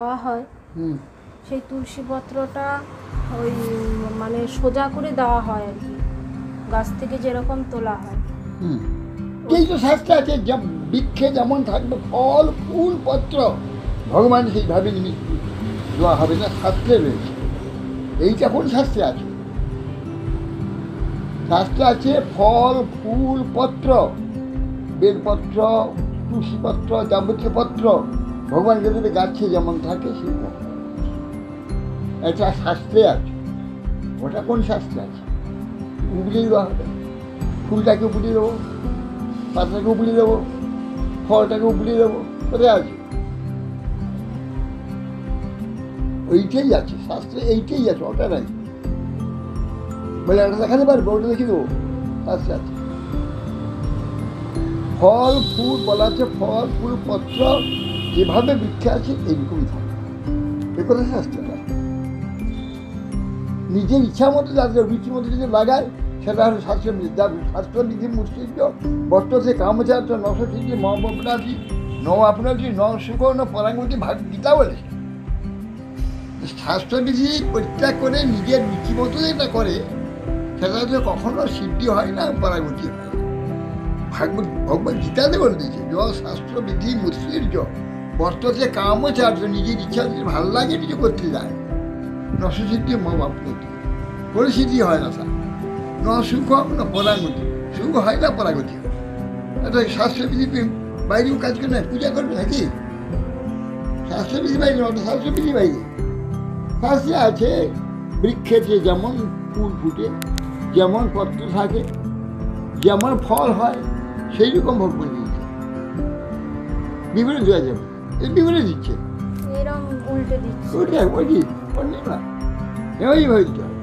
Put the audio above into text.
দেওয়া হয় সেই তুলসী পত্রটা ওই মানে সোজা করে দেওয়া হয় আর কি, গাছ থেকে যেরকম তোলা হয়। এই তো শাস্ত্রে আছে, বৃক্ষে যেমন থাকবে ফল ফুল পত্র, ভগবান সেইভাবে নিমিত্ত দেওয়া হবে না, শাস্ত্রে রয়েছে। এইটা কোন শাস্ত্রে আছে? শাস্ত্রে আছে ফল ফুল পত্র, বেলপত্র তুলসীপত্র যাবতীয় পত্র ভগবানকে দেবে, গাছে যেমন থাকে সেরকম। এটা শাস্ত্রে আছে। ওটা কোন শাস্ত্রে আছে? উপলিয়ে দেওয়া হবে, ফুলটাকে উপলিয়ে দেবো, পাতাটাকে উপলিয়ে দেবো, ফলটাকে উপলিয়ে দেবো, কোথায় আছে? ওইটাই আছে শাস্ত্রে, এইটাই আছে, ওটা নাই। বলে একটা দেখাতে পারবো, ওটা দেখে দেবো, শাস্ত্রে আছে। ফল ফুল বলা আছে, ফল ফুল পত্র যেভাবে বৃক্ষে আছে এইরকমই থাকে, এ কথা শাস্ত্রে না। নিজের ইচ্ছা মতো যাদের রুচি মতো যদি লাগায় সেটা হলো শাস্ত্রবিধি। শাস্ত্রবিধি মুষ্টিজ্য বর্তসে কামচার্য নশিদ্ধি মহাপনাথি আপনাথি ন সুখ ন পরাঙ্গতি ভাগ গীতা বলে। শাস্ত্রবিধি পরিত্যাগ করে নিজের রুচি মতো যেটা করে সেটা তো কখনো সিদ্ধি হয় না, পরাগতি হয় না। ভগবান গীতাতে বলে দিয়েছে, য শাস্ত্রবিধি মুষ্টির্য বর্তসে কামচার্য, নিজের ইচ্ছা যদি ভালো লাগে কিছু করতে যায় নশিদ্ধি মহাপনাথি, কোনো সিদ্ধি হয় না তার। ন সুখ না পরাগতি, সুখ হয় না পরাগতি হয়। এটা শাস্ত্রবিধি বাইরেও কাজ করে না, পূজা করবে নাকি? শাস্ত্রবিধি বাইরে, ওটা শাস্ত্রবিধি বাইরে। শাস্ত্রে আছে বৃক্ষেতে যেমন ফুল ফুটে, যেমন পত্র থাকে, যেমন ফল হয়, সেই রকম ভগবান দিচ্ছে। বিবরণ দেওয়া যাবে, এই বিবরণ দিচ্ছে, এরকম উল্টে দিচ্ছে। ওইটা ওই না, ওইভাবে দিতে হবে।